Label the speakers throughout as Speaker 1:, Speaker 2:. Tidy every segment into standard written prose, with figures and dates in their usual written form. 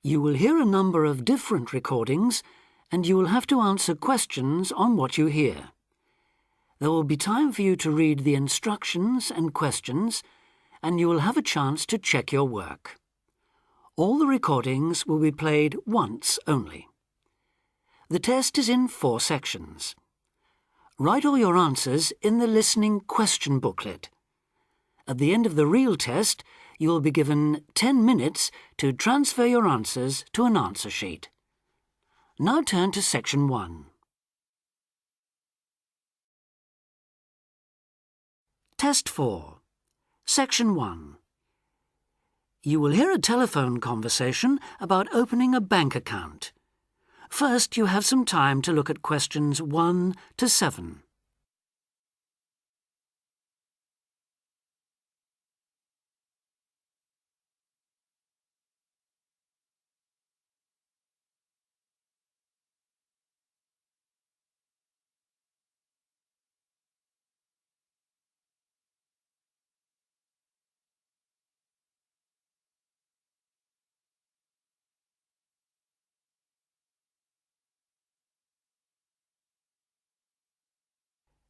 Speaker 1: You will hear a number of different recordings, and you will have to answer questions on what you hear. There will be time for you to read the instructions and questions, and you will have a chance to check your work. All the recordings will be played once only. The test is in 4 sections. Write all your answers in the listening question booklet. At the end of the real test, you will be given 10 minutes to transfer your answers to an answer sheet. Now turn to Section 1. Test 4. Section 1. You will hear a telephone conversation about opening a bank account. First, you have some time to look at questions 1 to 7.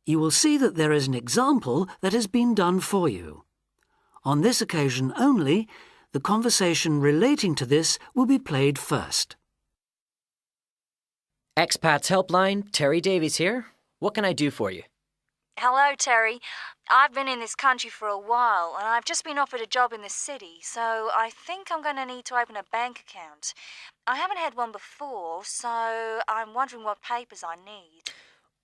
Speaker 1: You will see that there is an example that has been done for you. On this occasion only, the conversation relating to this will be played first.
Speaker 2: Expats Helpline, Terry Davies here. What can I do for you?
Speaker 3: Hello, Terry. I've been in this country for a while, and I've just been offered a job in the city, so I think I'm going to need to open a bank account. I haven't had one before, so I'm wondering what papers I need.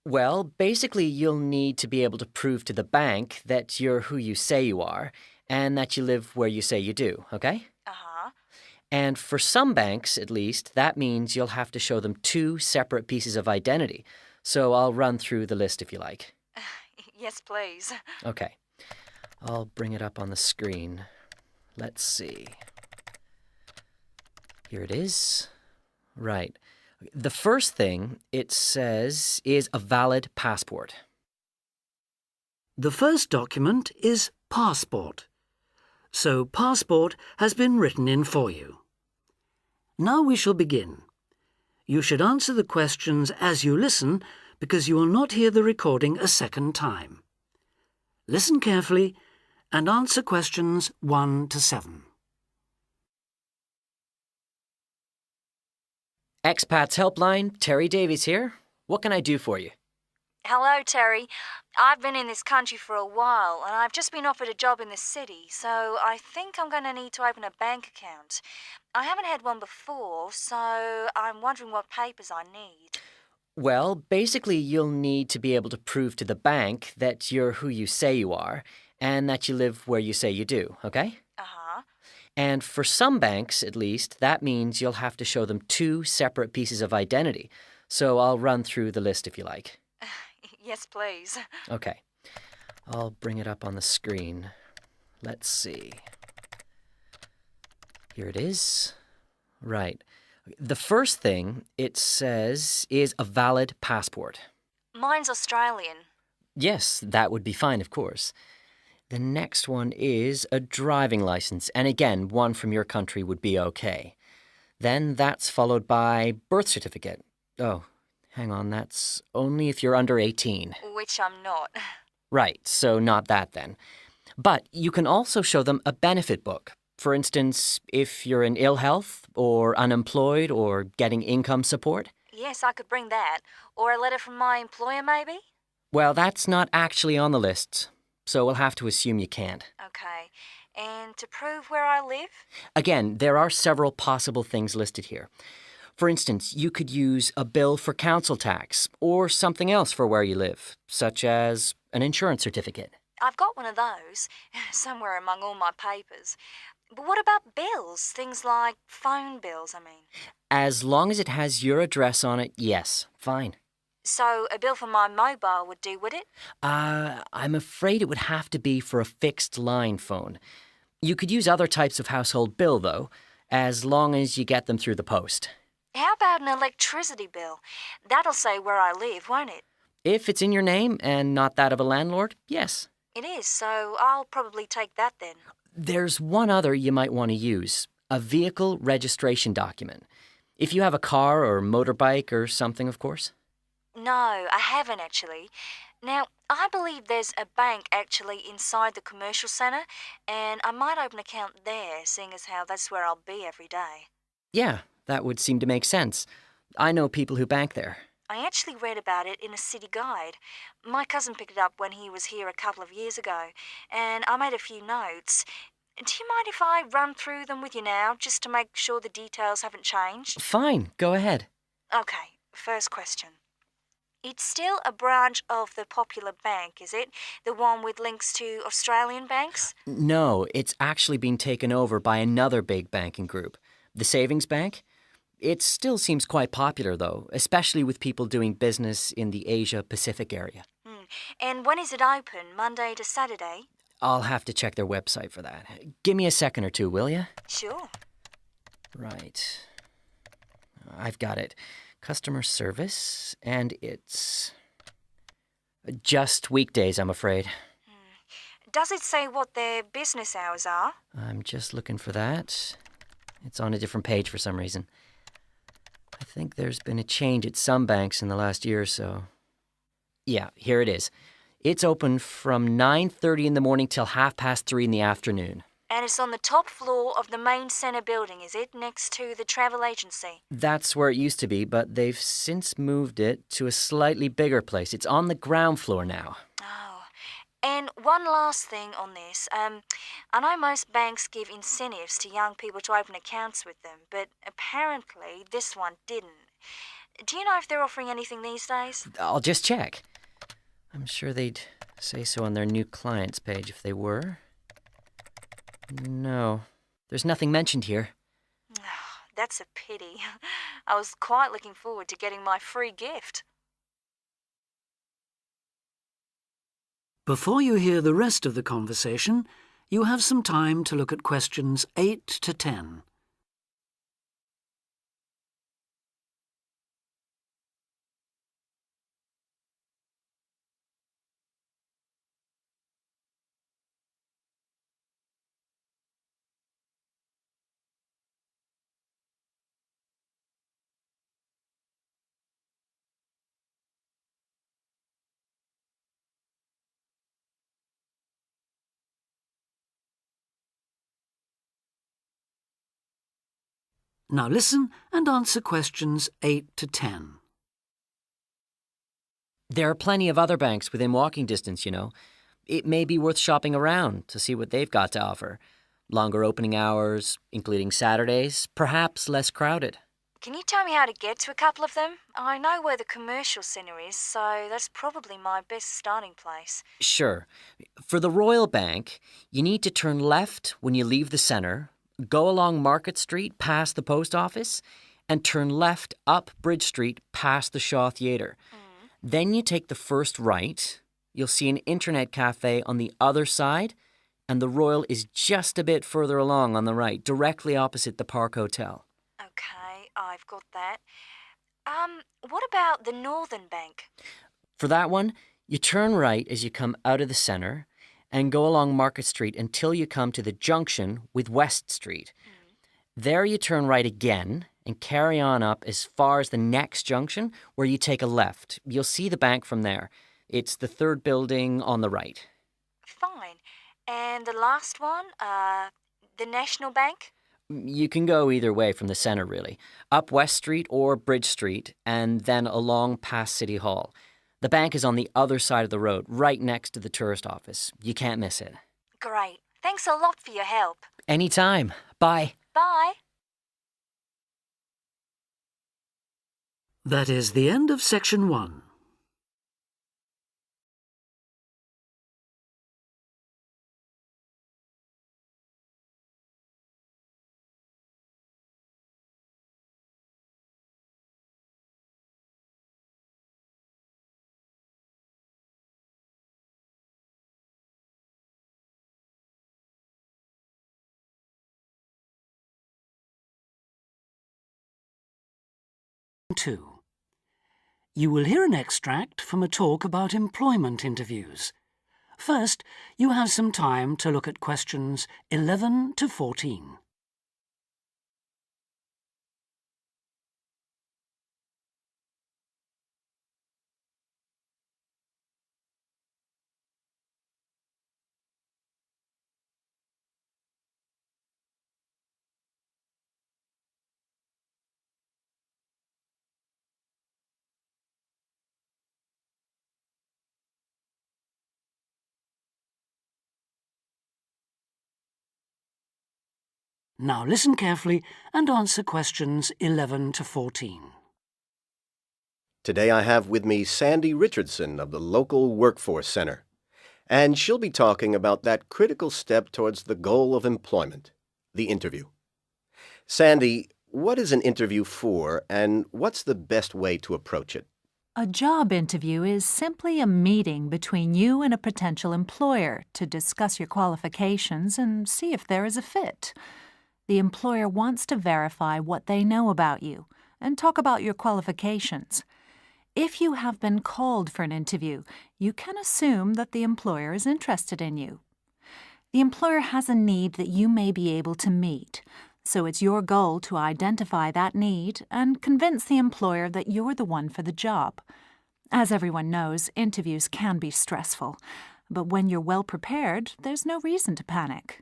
Speaker 2: Well, basically you'll need to be able to prove to the bank that you're who you say you are and that you live where you say you do, okay?
Speaker 3: Uh-huh.
Speaker 2: And for some banks, at least, that means you'll have to show them 2 separate pieces of identity. So I'll run through the list if you like.
Speaker 3: Yes, please.
Speaker 2: Okay. I'll bring it up on the screen. Let's see. Here it is. Right. The first thing it says is a valid passport.
Speaker 1: The first document is passport. So passport has been written in for you. Now we shall begin. You should answer the questions as you listen because you will not hear the recording a second time. Listen carefully and answer questions 1 to 7.
Speaker 2: Expats Helpline, Terry Davies here. What can I do for you?
Speaker 3: Hello, Terry. I've been in this country for a while, and I've just been offered a job in the city, so I think I'm going to need to open a bank account. I haven't had one before, so I'm wondering what papers I need.
Speaker 2: Well, basically you'll need to be able to prove to the bank that you're who you say you are and that you live where you say you do, okay?
Speaker 3: Uh-huh.
Speaker 2: And for some banks, at least, that means you'll have to show them 2 separate pieces of identity. So I'll run through the list if you like.
Speaker 3: Yes, please.
Speaker 2: Okay. I'll bring it up on the screen. Let's see. Here it is. Right. The first thing it says is a valid passport.
Speaker 3: Mine's Australian.
Speaker 2: Yes, that would be fine, of course. The next one is a driving license, and again, one from your country would be okay. Then that's followed by birth certificate. Oh, hang on, that's only if you're under 18.
Speaker 3: Which I'm not.
Speaker 2: Right, so not that then. But you can also show them a benefit book. For instance, if you're in ill health or unemployed or getting income support.
Speaker 3: Yes, I could bring that. Or a letter from my employer, maybe?
Speaker 2: Well, that's not actually on the list, so we'll have to assume you can't.
Speaker 3: Okay. And to prove where I live?
Speaker 2: Again, there are several possible things listed here. For instance, you could use a bill for council tax or something else for where you live, such as an insurance certificate.
Speaker 3: I've got one of those, somewhere among all my papers. But what about bills? Things like phone bills, I mean.
Speaker 2: As long as it has your address on it, yes, fine.
Speaker 3: So a bill for my mobile would do, would it?
Speaker 2: I'm afraid it would have to be for a fixed line phone. You could use other types of household bill, though, as long as you get them through the post.
Speaker 3: How about an electricity bill? That'll say where I live, won't it?
Speaker 2: If it's in your name and not that of a landlord, yes.
Speaker 3: It is, so I'll probably take that then.
Speaker 2: There's one other you might want to use, A vehicle registration document. If you have a car or motorbike or something, of course.
Speaker 3: No, I haven't actually. Now, I believe there's a bank actually inside the commercial centre, and I might open an account there, seeing as how that's where I'll be every day.
Speaker 2: Yeah, that would seem to make sense. I know people who bank there.
Speaker 3: I actually read about it in a city guide. My cousin picked it up when he was here a couple of years ago, and I made a few notes. Do you mind if I run through them with you now, just to make sure the details haven't changed?
Speaker 2: Fine, go ahead.
Speaker 3: Okay, first question. It's still a branch of the Popular Bank, is it? The one with links to Australian banks?
Speaker 2: No, it's actually been taken over by another big banking group, the Savings Bank. It still seems quite popular, though, especially with people doing business in the Asia-Pacific area.
Speaker 3: And when is it open, Monday to Saturday?
Speaker 2: I'll have to check their website for that. Give me a second or two, will you?
Speaker 3: Sure.
Speaker 2: Right. I've got it. Customer service, and it's just weekdays, I'm afraid.
Speaker 3: Does it say what their business hours are?
Speaker 2: I'm just looking for that. It's on a different page for some reason. I think there's been a change at some banks in the last year or so. Yeah, here it is. It's open from 9:30 in the morning till 3:30 in the afternoon.
Speaker 3: And it's on the top floor of the main centre building, is it? Next to the travel agency?
Speaker 2: That's where it used to be, but they've since moved it to a slightly bigger place. It's on the ground floor now.
Speaker 3: Oh. And one last thing on this. I know most banks give incentives to young people to open accounts with them, but apparently this one didn't. Do you know if they're offering anything these days?
Speaker 2: I'll just check. I'm sure they'd say so on their new clients page if they were. No, there's nothing mentioned here.
Speaker 3: That's a pity. I was quite looking forward to getting my free gift.
Speaker 1: Before you hear the rest of the conversation, you have some time to look at questions 8 to 10. Now listen and answer questions 8 to 10.
Speaker 2: There are plenty of other banks within walking distance, you know. It may be worth shopping around to see what they've got to offer. Longer opening hours, including Saturdays, perhaps less crowded.
Speaker 3: Can you tell me how to get to a couple of them? I know where the commercial centre is, so that's probably my best starting place.
Speaker 2: Sure. For the Royal Bank, you need to turn left when you leave the centre, go along Market Street past the post office, and turn left up Bridge Street past the Shaw Theatre. Then you take the first right. You'll see an internet cafe on the other side, and the Royal is just a bit further along on the right, directly opposite the Park Hotel.
Speaker 3: Okay, I've got that. What about the Northern Bank?
Speaker 2: For that one, you turn right as you come out of the centre and go along Market Street until you come to the junction with West Street. There you turn right again and carry on up as far as the next junction where you take a left. You'll see the bank from there. It's the third building on the right.
Speaker 3: Fine. And the last one, the National Bank?
Speaker 2: You can go either way from the centre, really. Up West Street or Bridge Street and then along past City Hall. The bank is on the other side of the road, right next to the tourist office. You can't miss it.
Speaker 3: Great. Thanks a lot for your help.
Speaker 2: Anytime. Bye.
Speaker 3: Bye.
Speaker 1: That is the end of section 1. Two. You will hear an extract from a talk about employment interviews. First, you have some time to look at questions 11 to 14. Now listen carefully and answer questions 11 to 14.
Speaker 4: Today I have with me Sandy Richardson of the local Workforce Center, and she'll be talking about that critical step towards the goal of employment, the interview. Sandy, what is an interview for, and what's the best way to approach it?
Speaker 5: A job interview is simply a meeting between you and a potential employer to discuss your qualifications and see if there is a fit. The employer wants to verify what they know about you and talk about your qualifications. If you have been called for an interview, you can assume that the employer is interested in you. The employer has a need that you may be able to meet, so it's your goal to identify that need and convince the employer that you're the one for the job. As everyone knows, interviews can be stressful, but when you're well prepared, there's no reason to panic.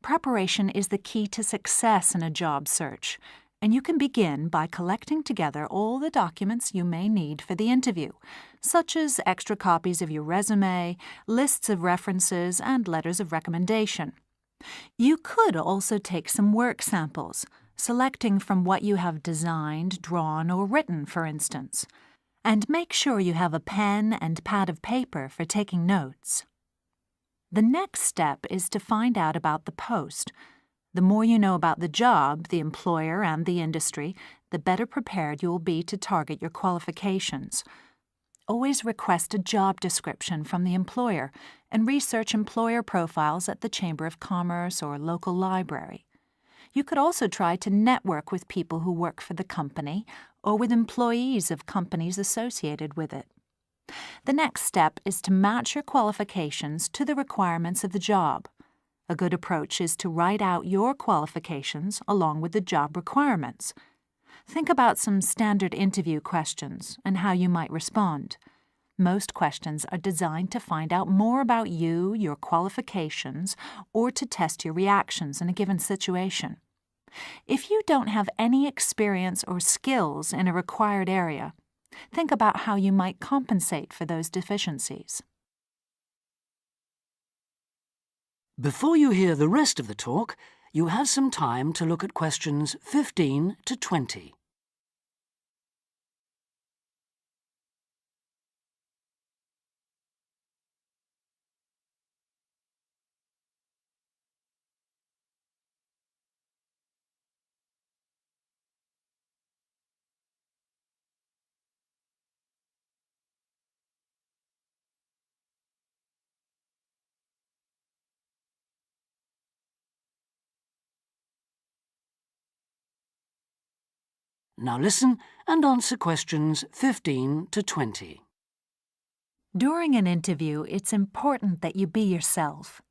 Speaker 5: Preparation is the key to success in a job search, and you can begin by collecting together all the documents you may need for the interview, such as extra copies of your resume, lists of references, and letters of recommendation. You could also take some work samples, selecting from what you have designed, drawn, or written, for instance. And make sure you have a pen and pad of paper for taking notes. The next step is to find out about the post. The more you know about the job, the employer, and the industry, the better prepared you will be to target your qualifications. Always request a job description from the employer and research employer profiles at the Chamber of Commerce or local library. You could also try to network with people who work for the company or with employees of companies associated with it. The next step is to match your qualifications to the requirements of the job. A good approach is to write out your qualifications along with the job requirements. Think about some standard interview questions and how you might respond. Most questions are designed to find out more about you, your qualifications, or to test your reactions in a given situation. If you don't have any experience or skills in a required area, think about how you might compensate for those deficiencies.
Speaker 1: Before you hear the rest of the talk, you have some time to look at questions 15 to 20. Now listen and answer questions 15 to 20.
Speaker 5: During an interview, it's important that you be yourself.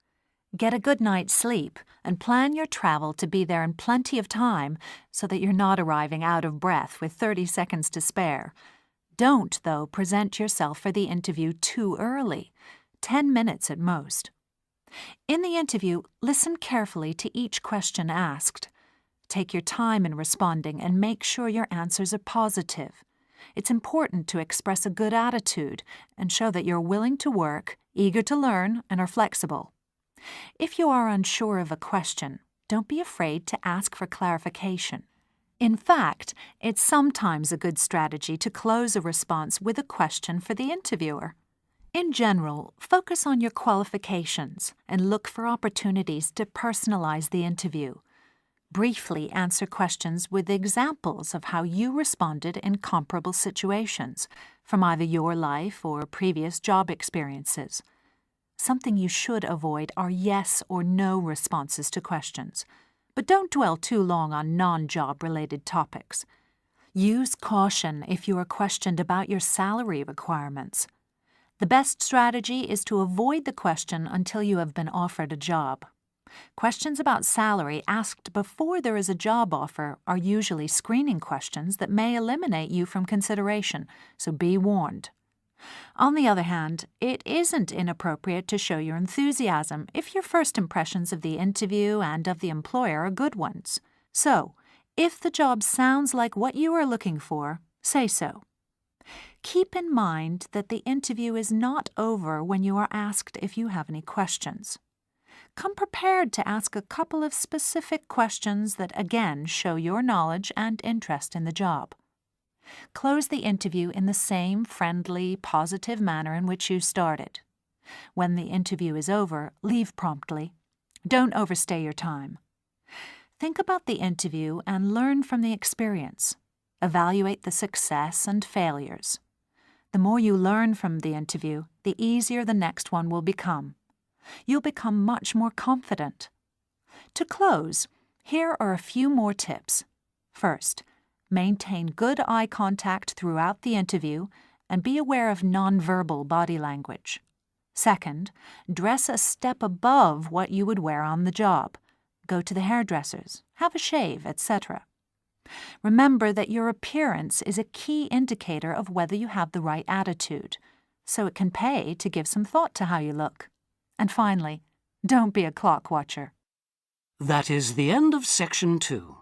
Speaker 5: Get a good night's sleep and plan your travel to be there in plenty of time so that you're not arriving out of breath with 30 seconds to spare. Don't, though, present yourself for the interview too early, 10 minutes at most. In the interview, listen carefully to each question asked. Take your time in responding and make sure your answers are positive. It's important to express a good attitude and show that you're willing to work, eager to learn, and are flexible. If you are unsure of a question, don't be afraid to ask for clarification. In fact, it's sometimes a good strategy to close a response with a question for the interviewer. In general, focus on your qualifications and look for opportunities to personalize the interview. Briefly answer questions with examples of how you responded in comparable situations, from either your life or previous job experiences. Something you should avoid are yes or no responses to questions, but don't dwell too long on non-job-related topics. Use caution if you are questioned about your salary requirements. The best strategy is to avoid the question until you have been offered a job. Questions about salary asked before there is a job offer are usually screening questions that may eliminate you from consideration, so be warned. On the other hand, it isn't inappropriate to show your enthusiasm if your first impressions of the interview and of the employer are good ones. So, if the job sounds like what you are looking for, say so. Keep in mind that the interview is not over when you are asked if you have any questions. Come prepared to ask a couple of specific questions that again show your knowledge and interest in the job. Close the interview in the same friendly, positive manner in which you started. When the interview is over, leave promptly. Don't overstay your time. Think about the interview and learn from the experience. Evaluate the success and failures. The more you learn from the interview, the easier the next one will become. You'll become much more confident. To close, here are a few more tips. First, maintain good eye contact throughout the interview and be aware of nonverbal body language. Second, dress a step above what you would wear on the job. Go to the hairdressers, have a shave, etc. Remember that your appearance is a key indicator of whether you have the right attitude, so it can pay to give some thought to how you look. And finally, don't be a clock watcher.
Speaker 1: That is the end of Section 2.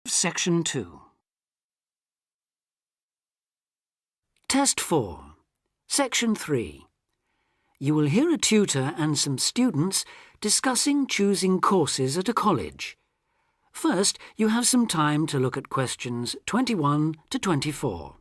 Speaker 1: Section 2. Test 4. Section 3. You will hear a tutor and some students discussing choosing courses at a college. First, you have some time to look at questions 21 to 24.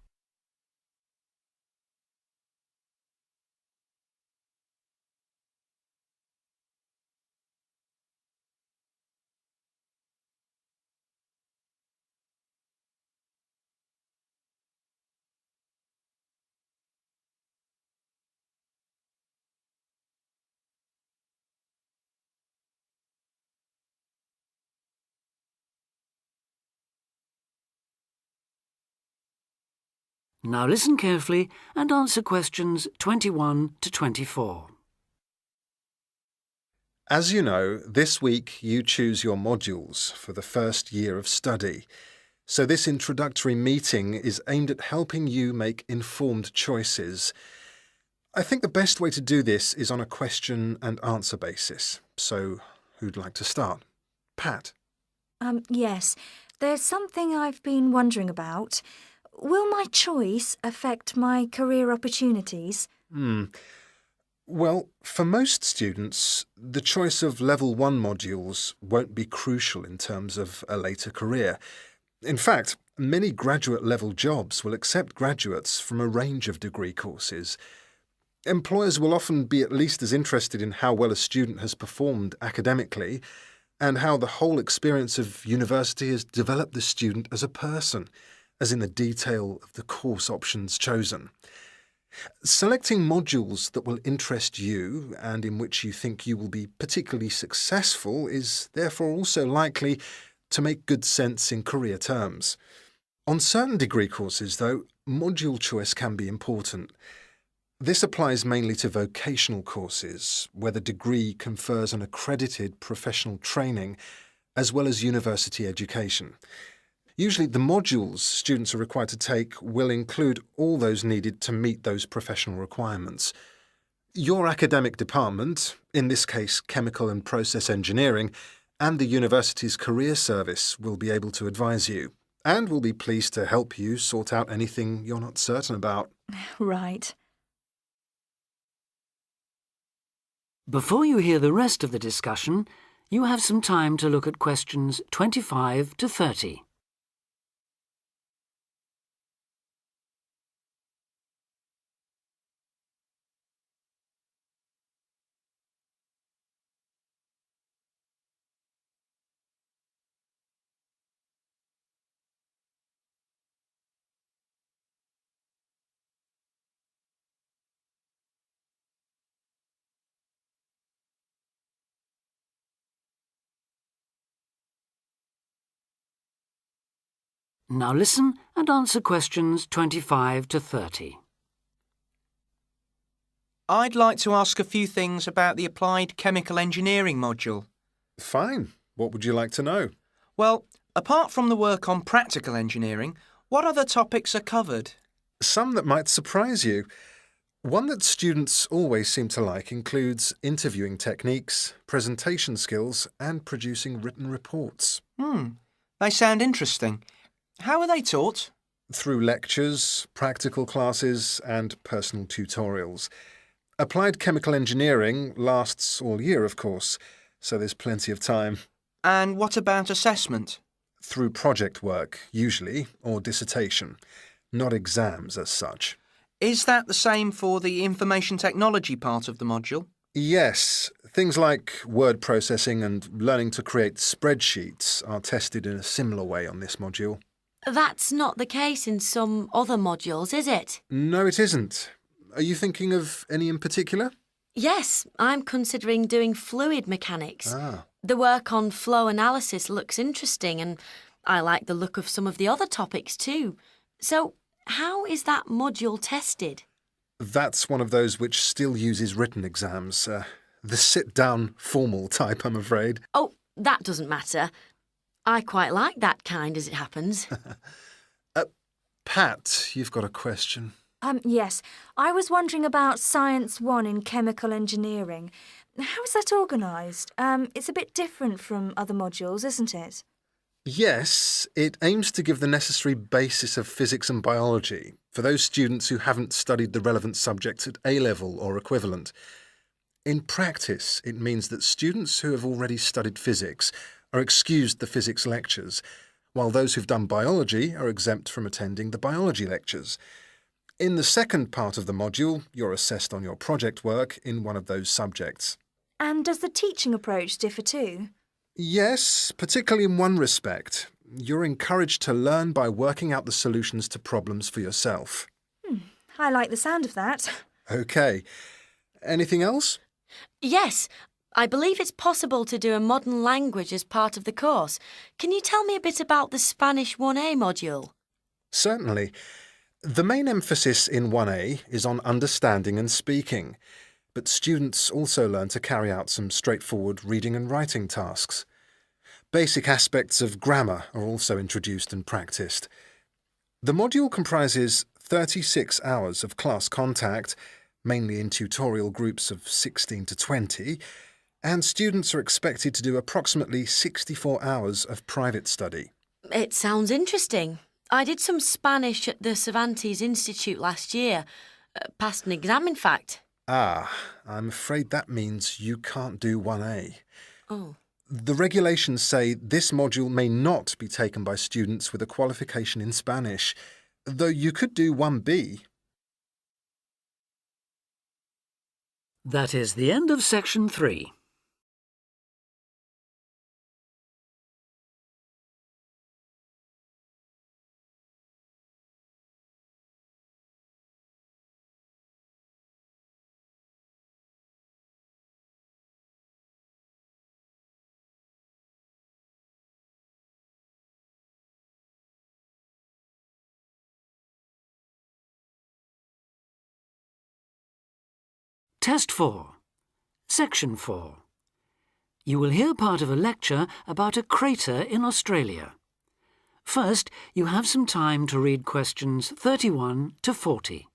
Speaker 1: Now listen carefully and answer questions 21 to 24.
Speaker 6: As you know, this week you choose your modules for the first year of study. So this introductory meeting is aimed at helping you make informed choices. I think the best way to do this is on a question and answer basis. So who'd like to start? Pat.
Speaker 3: Yes. There's something I've been wondering about. Will my choice affect my career opportunities?
Speaker 6: Well, for most students, the choice of Level 1 modules won't be crucial in terms of a later career. In fact, many graduate-level jobs will accept graduates from a range of degree courses. Employers will often be at least as interested in how well a student has performed academically and how the whole experience of university has developed the student as a person, as in the detail of the course options chosen. Selecting modules that will interest you and in which you think you will be particularly successful is therefore also likely to make good sense in career terms. On certain degree courses, though, module choice can be important. This applies mainly to vocational courses, where the degree confers an accredited professional training as well as university education. Usually the modules students are required to take will include all those needed to meet those professional requirements. Your academic department, in this case chemical and process engineering, and the university's career service will be able to advise you, and will be pleased to help you sort out anything you're not certain about.
Speaker 3: Right.
Speaker 1: Before you hear the rest of the discussion, you have some time to look at questions 25 to 30. Now listen and answer questions 25 to 30.
Speaker 7: I'd like to ask a few things about the Applied Chemical Engineering module.
Speaker 6: Fine. What would you like to know?
Speaker 7: Well, apart from the work on practical engineering, what other topics are covered?
Speaker 6: Some that might surprise you. One that students always seem to like includes interviewing techniques, presentation skills, and producing written reports.
Speaker 7: They sound interesting. How are they taught?
Speaker 6: Through lectures, practical classes, and personal tutorials. Applied chemical engineering lasts all year, of course, so there's plenty of time.
Speaker 7: And what about assessment?
Speaker 6: Through project work, usually, or dissertation. Not exams as such.
Speaker 7: Is that the same for the information technology part of the module?
Speaker 6: Yes, things like word processing and learning to create spreadsheets are tested in a similar way on this module.
Speaker 8: That's not the case in some other modules, is it?
Speaker 6: No, it isn't. Are you thinking of any in particular?
Speaker 8: Yes, I'm considering doing fluid mechanics.
Speaker 6: Ah.
Speaker 8: The work on flow analysis looks interesting, and I like the look of some of the other topics too. So, how is that module tested?
Speaker 6: That's one of those which still uses written exams. The sit-down, formal type, I'm afraid.
Speaker 8: Oh, that doesn't matter. I quite like that kind, as it happens.
Speaker 6: Pat, you've got a question.
Speaker 3: Yes. I was wondering about Science 1 in chemical engineering. How is that organised? It's a bit different from other modules, isn't it?
Speaker 6: Yes, it aims to give the necessary basis of physics and biology for those students who haven't studied the relevant subjects at A-level or equivalent. In practice, it means that students who have already studied physics are excused the physics lectures, while those who've done biology are exempt from attending the biology lectures. In the second part of the module, you're assessed on your project work in one of those subjects.
Speaker 3: And does the teaching approach differ too?
Speaker 6: Yes, particularly in one respect. You're encouraged to learn by working out the solutions to problems for yourself.
Speaker 3: I like the sound of that.
Speaker 6: OK. Anything else?
Speaker 8: Yes, I believe it's possible to do a modern language as part of the course. Can you tell me a bit about the Spanish 1A module?
Speaker 6: Certainly. The main emphasis in 1A is on understanding and speaking, but students also learn to carry out some straightforward reading and writing tasks. Basic aspects of grammar are also introduced and practiced. The module comprises 36 hours of class contact, mainly in tutorial groups of 16 to 20, and students are expected to do approximately 64 hours of private study.
Speaker 8: It sounds interesting. I did some Spanish at the Cervantes Institute last year. Passed an exam, in fact.
Speaker 6: Ah, I'm afraid that means you can't do 1A.
Speaker 8: Oh.
Speaker 6: The regulations say this module may not be taken by students with a qualification in Spanish, though you could do 1B.
Speaker 1: That is the end of section 3. Test 4. Section 4. You will hear part of a lecture about a crater in Australia. First, you have some time to read questions 31 to 40.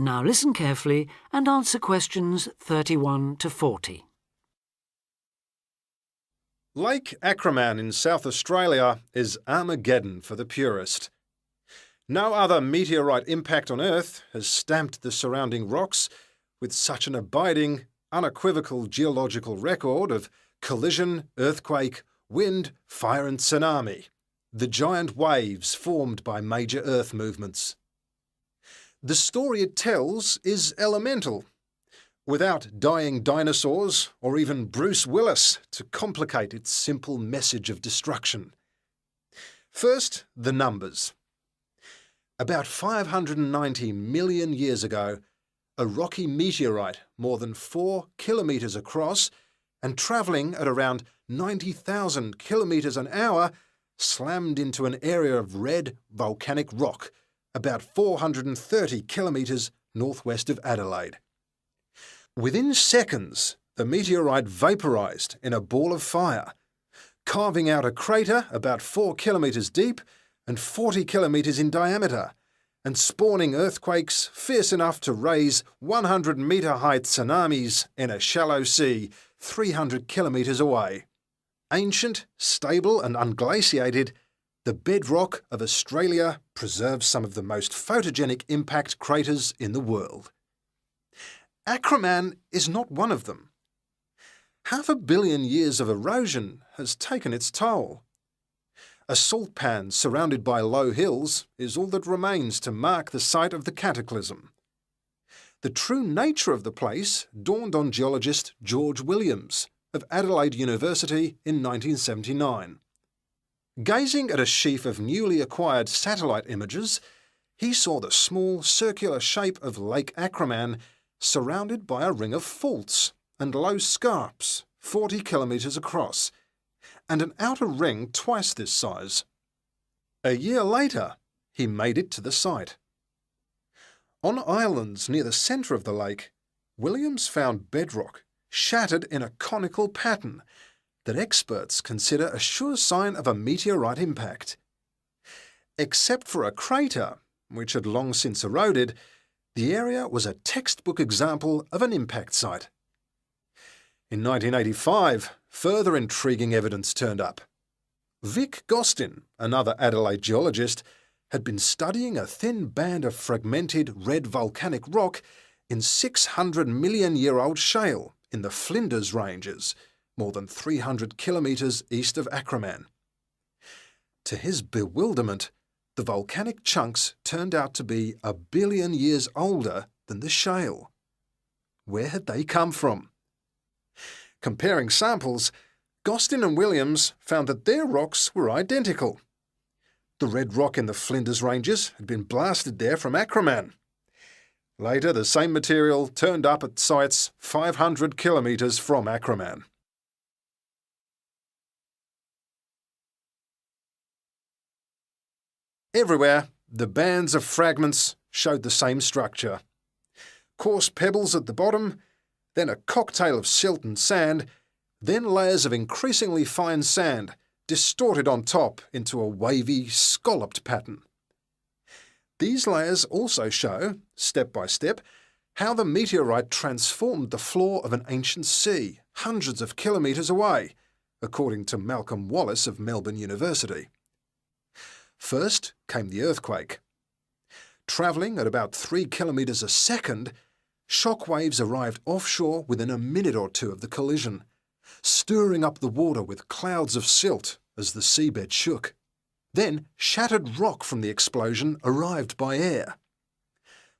Speaker 1: Now listen carefully and answer questions 31 to 40.
Speaker 6: Lake Acraman in South Australia is Armageddon for the purist. No other meteorite impact on Earth has stamped the surrounding rocks with such an abiding, unequivocal geological record of collision, earthquake, wind, fire and tsunami, the giant waves formed by major Earth movements. The story it tells is elemental, without dying dinosaurs or even Bruce Willis to complicate its simple message of destruction. First, the numbers. About 590 million years ago, a rocky meteorite more than 4 kilometres across and travelling at around 90,000 kilometres an hour slammed into an area of red volcanic rock about 430 kilometres northwest of Adelaide. Within seconds, the meteorite vaporised in a ball of fire, carving out a crater about 4 kilometres deep and 40 kilometres in diameter, and spawning earthquakes fierce enough to raise 100-metre-height tsunamis in a shallow sea 300 kilometres away. Ancient, stable and unglaciated, the bedrock of Australia preserves some of the most photogenic impact craters in the world. Acraman is not one of them. 500 million years of erosion has taken its toll. A salt pan surrounded by low hills is all that remains to mark the site of the cataclysm. The true nature of the place dawned on geologist George Williams of Adelaide University in 1979. Gazing at a sheaf of newly acquired satellite images, he saw the small circular shape of Lake Acraman surrounded by a ring of faults and low scarps 40 kilometres across, and an outer ring twice this size. A year later, he made it to the site. On islands near the centre of the lake, Williams found bedrock shattered in a conical pattern that experts consider a sure sign of a meteorite impact. Except for a crater, which had long since eroded, the area was a textbook example of an impact site. In 1985, further intriguing evidence turned up. Vic Gostin, another Adelaide geologist, had been studying a thin band of fragmented red volcanic rock in 600-million-year-old shale in the Flinders Ranges, more than 300 kilometres east of Acraman. To his bewilderment, the volcanic chunks turned out to be 1 billion years older than the shale. Where had they come from? Comparing samples, Gostin and Williams found that their rocks were identical. The red rock in the Flinders Ranges had been blasted there from Acraman. Later, the same material turned up at sites 500 kilometres from Acraman. Everywhere, the bands of fragments showed the same structure. Coarse pebbles at the bottom, then a cocktail of silt and sand, then layers of increasingly fine sand, distorted on top into a wavy, scalloped pattern. These layers also show, step by step, how the meteorite transformed the floor of an ancient sea hundreds of kilometres away, according to Malcolm Wallace of Melbourne University. First came the earthquake. Travelling at about 3 kilometres a second, shock waves arrived offshore within a minute or two of the collision, stirring up the water with clouds of silt as the seabed shook. Then shattered rock from the explosion arrived by air.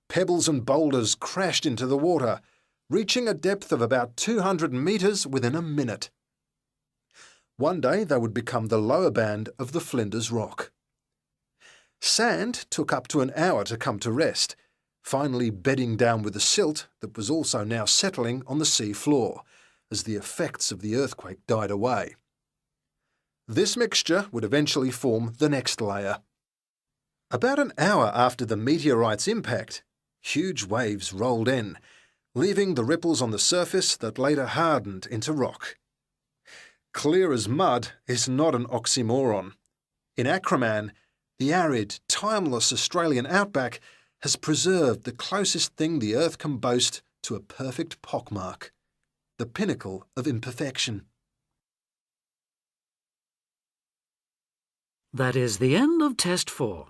Speaker 6: Pebbles and boulders crashed into the water, reaching a depth of about 200 metres within a minute. One day they would become the lower band of the Flinders Rock. Sand took up to an hour to come to rest, finally bedding down with the silt that was also now settling on the sea floor as the effects of the earthquake died away. This mixture would eventually form the next layer. About an hour after the meteorite's impact, huge waves rolled in, leaving the ripples on the surface that later hardened into rock. Clear as mud is not an oxymoron. In Acraman, the arid, timeless Australian outback has preserved the closest thing the Earth can boast to a perfect pockmark, the pinnacle of imperfection.
Speaker 1: That is the end of Test 4.